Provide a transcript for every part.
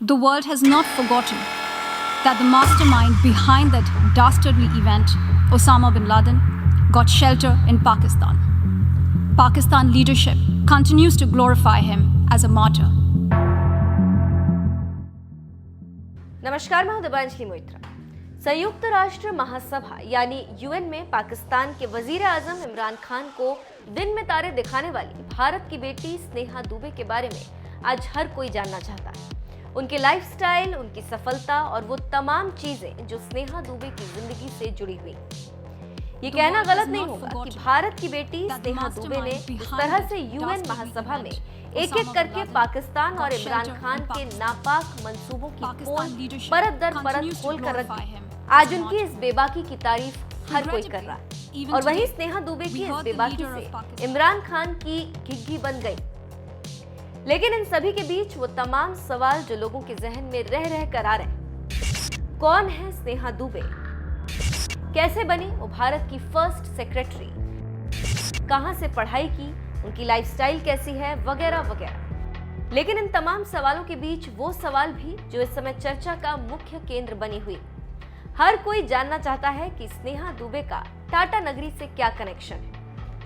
The world has not forgotten that the mastermind behind that dastardly event, Osama bin Laden, got shelter in Pakistan. Pakistan leadership continues to glorify him as a martyr. नमस्कार, मैं हूं दिव्यांजलि मोइत्रा। संयुक्त राष्ट्र महासभा यानी UN में पाकिस्तान के वजीर आजम इमरान खान को दिन में तारे दिखाने वाली भारत की बेटी स्नेहा दुबे के बारे में आज हर कोई जानना चाहता है। उनके लाइफस्टाइल, उनकी सफलता और वो तमाम चीजें जो स्नेहा दुबे की जिंदगी से जुड़ी हुई। ये कहना गलत नहीं होगा कि भारत की बेटी स्नेहा दुबे ने इस तरह से यूएन महासभा में एक-एक करके पाकिस्तान और इमरान खान के नापाक मंसूबों की पोल परत दर परत खोल कर रख दी। आज उनकी इस बेबाकी की तारीफ हर कोई कर रहा है और वहीं स्नेहा दुबे की इस बेबाकी से इमरान खान की घिघी बन गई। लेकिन इन सभी के बीच वो तमाम सवाल जो लोगों के जहन में रह कर आ रहे। कौन है स्नेहा दुबे? कैसे बनी वो भारत की फर्स्ट सेक्रेटरी? कहां से पढ़ाई की? उनकी लाइफस्टाइल कैसी है? वगैरह वगैरह। लेकिन इन तमाम सवालों के बीच वो सवाल भी जो इस समय चर्चा का मुख्य केंद्र बनी हुई। हर कोई जानना चाहता है कि स्नेहा दुबे का टाटा नगरी से क्या कनेक्शन है,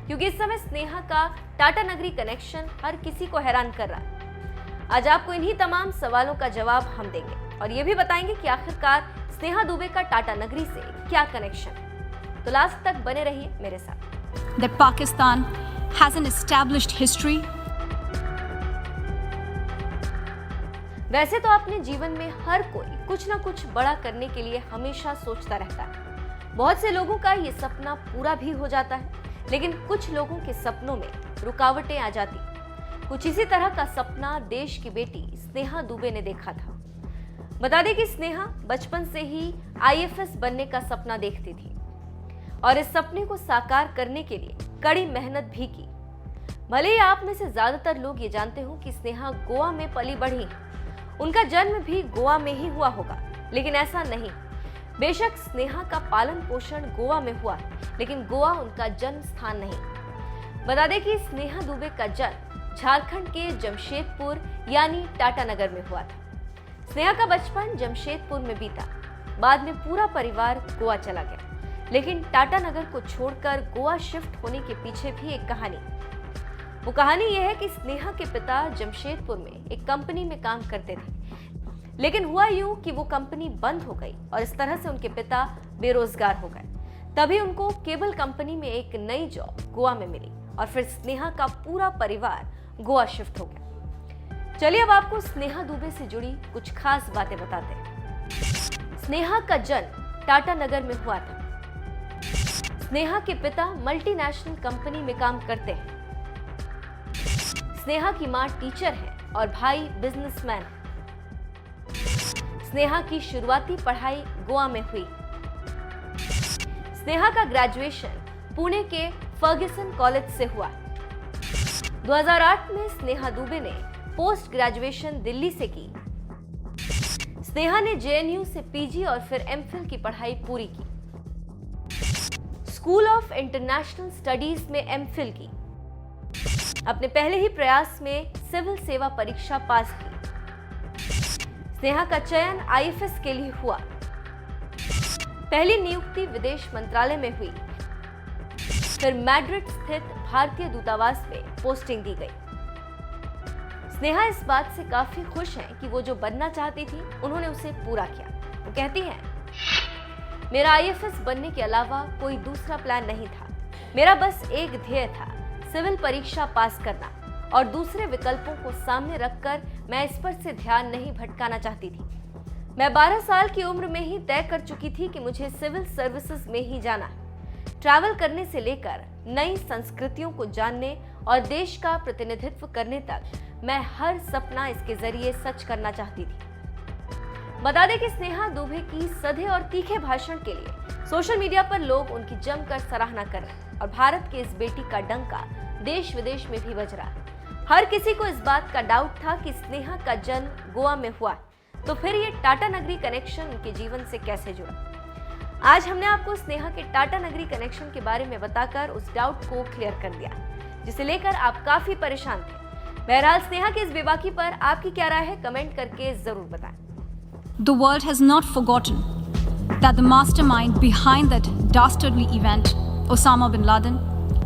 क्योंकि इस समय स्नेहा का टाटा नगरी कनेक्शन हर किसी को हैरान कर रहा है। आज आपको इन्हीं तमाम सवालों का जवाब हम देंगे और ये भी बताएंगे कि आखिरकार स्नेहा दुबे का टाटा नगरी से क्या कनेक्शन है। तो लास्ट तक बने रहिए मेरे साथ। That Pakistan has an established history. वैसे तो अपने जीवन में हर कोई कुछ ना कुछ बड़ा करने के लिए हमेशा सोचता रहता है। बहुत से लोगों का ये सपना पूरा भी हो जाता है, लेकिन कुछ लोगों के सपनों में रुकावटें आ जाती। कुछ इसी तरह का सपना देश की बेटी स्नेहा दुबे ने देखा था। बता दें कि स्नेहा बचपन से ही आईएफएस बनने का सपना देखती थी और इस सपने को साकार करने के लिए कड़ी मेहनत भी की। भले ही आप में से ज्यादातर लोग ये जानते हो कि स्नेहा गोवा में पली बढ़ी, उनका जन्म भी गोवा में ही हुआ होगा, लेकिन ऐसा नहीं। बेशक स्नेहा का पालन पोषण गोवा में हुआ, लेकिन गोवा उनका जन्म स्थान नहीं। बता दें कि स्नेहा दुबे का जन्म झारखंड के जमशेदपुर यानी टाटा नगर में हुआ था। स्नेहा का बचपन जमशेदपुर में बीता। बाद में पूरा परिवार गोवा चला गया, लेकिन टाटा नगर को छोड़कर गोवा शिफ्ट होने के पीछे भी एक कहानी। वो कहानी यह है कि स्नेहा के पिता जमशेदपुर में एक कंपनी में काम करते थे, लेकिन हुआ यूं कि वो कंपनी बंद हो गई और इस तरह से उनके पिता बेरोजगार हो गए। तभी उनको केबल कंपनी में एक नई जॉब गोवा में मिली और फिर स्नेहा का पूरा परिवार गोवा शिफ्ट हो गया। चलिए अब आपको स्नेहा दुबे से जुड़ी कुछ खास बातें बताते हैं। स्नेहा का जन्म टाटा नगर में हुआ था। स्नेहा के पिता मल्टीनेशनल कंपनी में काम करते हैं। स्नेहा की मां टीचर है और भाई बिजनेसमैन है। स्नेहा की शुरुआती पढ़ाई गोवा में हुई। स्नेहा का ग्रेजुएशन पुणे के फर्ग्यूसन कॉलेज से हुआ। 2008 में स्नेहा दुबे ने पोस्ट ग्रेजुएशन दिल्ली से की। स्नेहा ने जेएनयू से पीजी और फिर एमफिल की पढ़ाई पूरी की। स्कूल ऑफ इंटरनेशनल स्टडीज में एमफिल की। अपने पहले ही प्रयास में सिविल सेवा परीक्षा पास की। स्नेहा का चयन आईएफएस के लिए हुआ। पहली नियुक्ति विदेश मंत्रालय में हुई। फिर मैड्रिड स्थित भारतीय दूतावास में पोस्टिंग दी गई। स्नेहा इस बात से काफी खुश हैं कि वो जो बनना चाहती थी उन्होंने उसे पूरा किया। वो कहती हैं, मेरा आईएफएस बनने के अलावा कोई दूसरा प्लान नहीं था। मेरा बस एक ध्येय था, सिविल परीक्षा पास करना, और दूसरे विकल्पों को सामने रखकर मैं इस पर से ध्यान नहीं भटकाना चाहती थी। मैं 12 साल की उम्र में ही तय कर चुकी थी कि मुझे सिविल सर्विसेज में ही जाना है। ट्रैवल करने से लेकर नई संस्कृतियों को जानने और देश का प्रतिनिधित्व करने तक मैं हर सपना इसके जरिए सच करना चाहती थी। बता दें कि स्नेहा दुबे की सधे और तीखे भाषण के लिए सोशल मीडिया पर लोग उनकी जमकर सराहना कर रहे हैं और भारत की इस बेटी का डंका देश विदेश में भी बज रहा है। हर किसी को इस बात का डाउट था कि स्नेहा का जन्म गोवा में हुआ, तो फिर ये टाटा नगरी कनेक्शन उनके जीवन से कैसे जुड़ा। आज हमने आपको स्नेहा के टाटा नगरी कनेक्शन के बारे में बताकर उस डाउट को क्लियर कर दिया, जिसे लेकर आप काफी परेशान थे। बहरहाल स्नेहा की इस बेबाकी पर आपकी क्या राय है, कमेंट करके जरूर बताएं। The world has not forgotten that the mastermind behind that dastardly event, Osama bin Laden,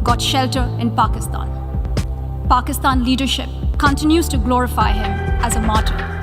got shelter in Pakistan. Pakistan leadership continues to glorify him as a martyr.